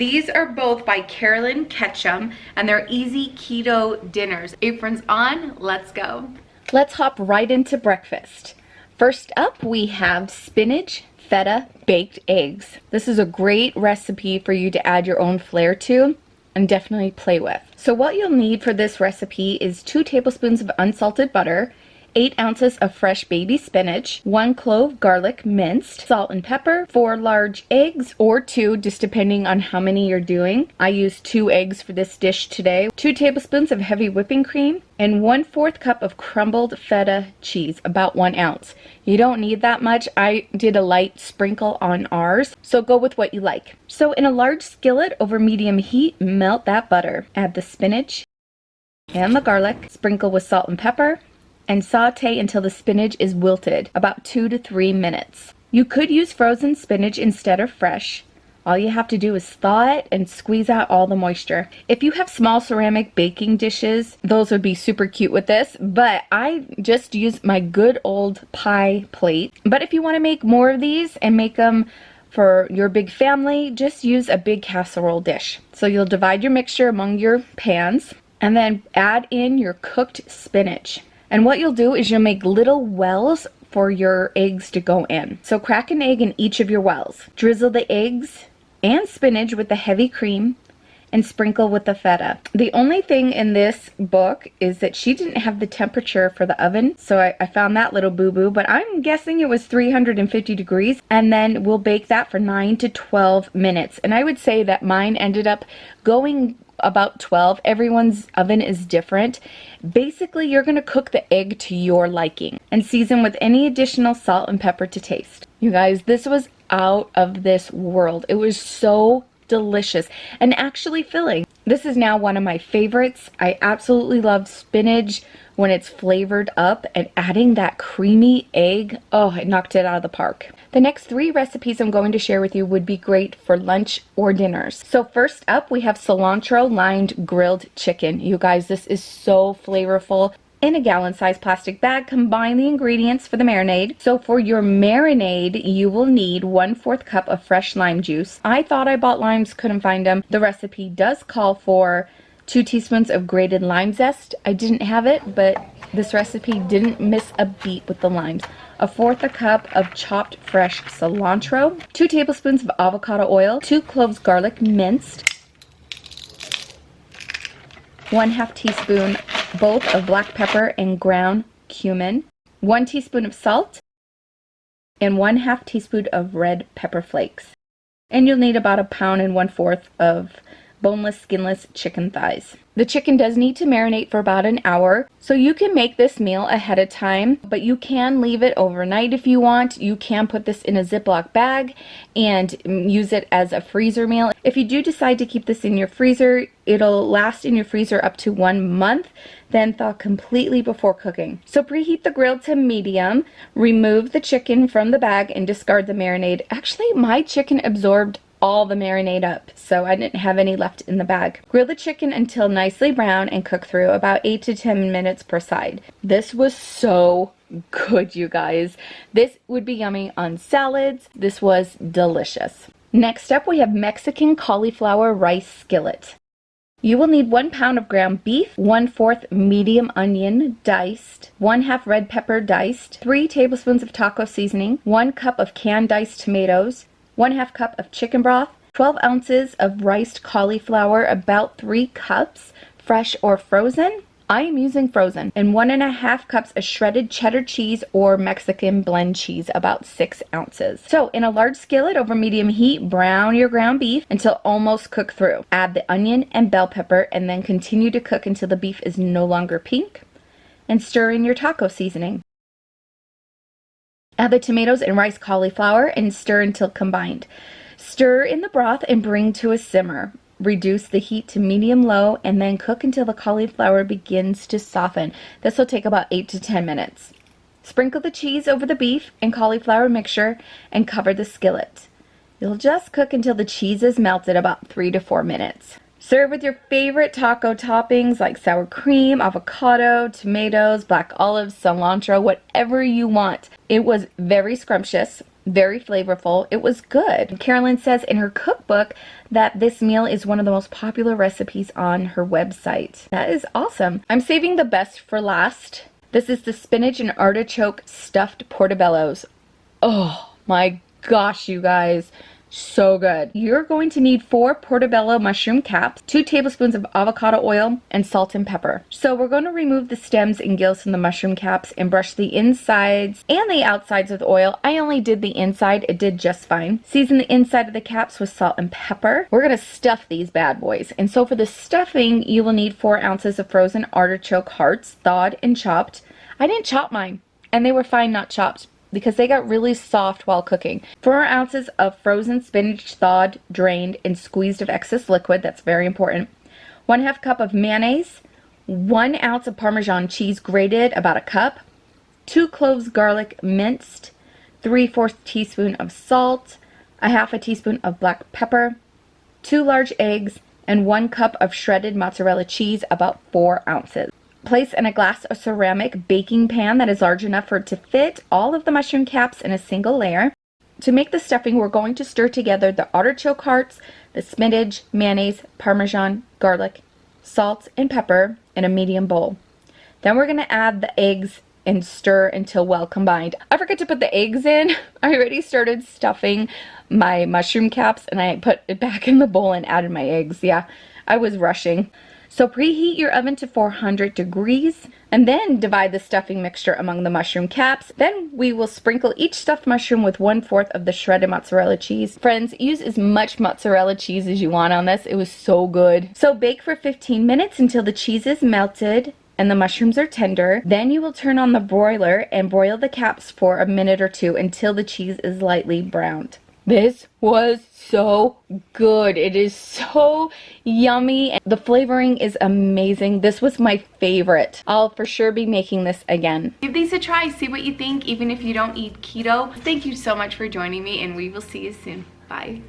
These are both by Carolyn Ketchum, and they're easy keto dinners. Apron's on, let's go. Let's hop right into breakfast. First up, we have spinach, feta, baked eggs. This is a great recipe for you to add your own flair to and definitely play with. So what you'll need for this recipe is 2 tablespoons of unsalted butter, 8 ounces of fresh baby spinach, 1 clove garlic minced, salt and pepper, 4 large eggs, or 2, just depending on how many you're doing. I used 2 eggs for this dish today, 2 tablespoons of heavy whipping cream, and 1/4 cup of crumbled feta cheese, about 1 ounce. You don't need that much. I did a light sprinkle on ours, so go with what you like. So in a large skillet over medium heat, melt that butter. Add the spinach and the garlic, sprinkle with salt and pepper, and saute until the spinach is wilted, about 2 to 3 minutes. You could use frozen spinach instead of fresh. All you have to do is thaw it and squeeze out all the moisture. If you have small ceramic baking dishes, those would be super cute with this, but I just use my good old pie plate. But if you want to make more of these and make them for your big family, just use a big casserole dish. So you'll divide your mixture among your pans and then add in your cooked spinach. And what you'll do is you'll make little wells for your eggs to go in. So crack an egg in each of your wells. Drizzle the eggs and spinach with the heavy cream and sprinkle with the feta. The only thing in this book is that she didn't have the temperature for the oven, so I found that little boo-boo, but I'm guessing it was 350 degrees, and then we'll bake that for 9 to 12 minutes. And I would say that mine ended up going about 12. Everyone's oven is different. Basically, you're going to cook the egg to your liking and season with any additional salt and pepper to taste. You guys, this was out of this world. It was so delicious and actually filling. This is now one of my favorites. I absolutely love spinach when it's flavored up, and adding that creamy egg, oh, it knocked it out of the park. The next 3 recipes I'm going to share with you would be great for lunch or dinners. So first up, we have cilantro lined grilled chicken. You guys, this is so flavorful. In a gallon-sized plastic bag, combine the ingredients for the marinade. So for your marinade, you will need 1/4 cup of fresh lime juice. I thought I bought limes, couldn't find them. The recipe does call for 2 teaspoons of grated lime zest. I didn't have it, but this recipe didn't miss a beat with the limes. 1/4 cup of chopped fresh cilantro, 2 tablespoons of avocado oil, 2 cloves garlic minced, 1/2 teaspoon both of black pepper and ground cumin, 1 teaspoon of salt, and 1/2 teaspoon of red pepper flakes. And you'll need about 1.25 pounds of boneless, skinless chicken thighs. The chicken does need to marinate for about an hour, so you can make this meal ahead of time, but you can leave it overnight if you want. You can put this in a Ziploc bag and use it as a freezer meal. If you do decide to keep this in your freezer, it'll last in your freezer up to 1 month, then thaw completely before cooking. So preheat the grill to medium, remove the chicken from the bag, and discard the marinade. Actually, my chicken absorbed all the marinade up, so I didn't have any left in the bag. Grill the chicken until nicely brown and cook through about 8 to 10 minutes per side. This was so good, you guys. This would be yummy on salads. This was delicious. Next up, we have Mexican cauliflower rice skillet. You will need 1 pound of ground beef, 1/4 medium onion diced, 1/2 red pepper diced, 3 tablespoons of taco seasoning, 1 cup of canned diced tomatoes, 1/2 cup of chicken broth, 12 ounces of riced cauliflower, about 3 cups, fresh or frozen. I am using frozen, and 1.5 cups of shredded cheddar cheese or Mexican blend cheese, about 6 ounces. So in a large skillet over medium heat, brown your ground beef until almost cooked through. Add the onion and bell pepper, and then continue to cook until the beef is no longer pink, and stir in your taco seasoning. Add the tomatoes and rice cauliflower and stir until combined. Stir in the broth and bring to a simmer. Reduce the heat to medium-low and then cook until the cauliflower begins to soften. This will take about 8 to 10 minutes. Sprinkle the cheese over the beef and cauliflower mixture and cover the skillet. You'll just cook until the cheese is melted, about 3 to 4 minutes. Serve with your favorite taco toppings like sour cream, avocado, tomatoes, black olives, cilantro, whatever you want. It was very scrumptious. very flavorful. It was good. Carolyn says in her cookbook that this meal is one of the most popular recipes on her website. That is awesome. I'm saving the best for last. This is the spinach and artichoke stuffed portobellos. Oh my gosh, you guys. So good. You're going to need 4 portobello mushroom caps, 2 tablespoons of avocado oil, and salt and pepper. So we're going to remove the stems and gills from the mushroom caps and brush the insides and the outsides with oil. I only did the inside. It did just fine. Season the inside of the caps with salt and pepper. We're going to stuff these bad boys. And so for the stuffing, you will need 4 ounces of frozen artichoke hearts, thawed and chopped. I didn't chop mine, and they were fine not chopped, because they got really soft while cooking. 4 ounces of frozen spinach, thawed, drained, and squeezed of excess liquid. That's very important. 1/2 cup of mayonnaise. 1 ounce of Parmesan cheese grated, about a cup. 2 cloves garlic minced. 3/4 teaspoon of salt. 1/2 teaspoon of black pepper. 2 large eggs, and 1 cup of shredded mozzarella cheese, about 4 ounces. Place in a glass of ceramic baking pan that is large enough for it to fit all of the mushroom caps in a single layer. To make the stuffing, we're going to stir together the artichoke hearts, the spinach, mayonnaise, Parmesan, garlic, salt, and pepper in a medium bowl. Then we're going to add the eggs and stir until well combined. I forgot to put the eggs in. I already started stuffing my mushroom caps and I put it back in the bowl and added my eggs. Yeah, I was rushing. So preheat your oven to 400 degrees and then divide the stuffing mixture among the mushroom caps. Then we will sprinkle each stuffed mushroom with 1/4 of the shredded mozzarella cheese. Friends, use as much mozzarella cheese as you want on this. It was so good. So bake for 15 minutes until the cheese is melted and the mushrooms are tender. Then you will turn on the broiler and broil the caps for a minute or 2 until the cheese is lightly browned. This was so good. It is so yummy. The flavoring is amazing. This was my favorite. I'll for sure be making this again. Give these a try. See what you think, even if you don't eat keto. Thank you so much for joining me, and we will see you soon. Bye.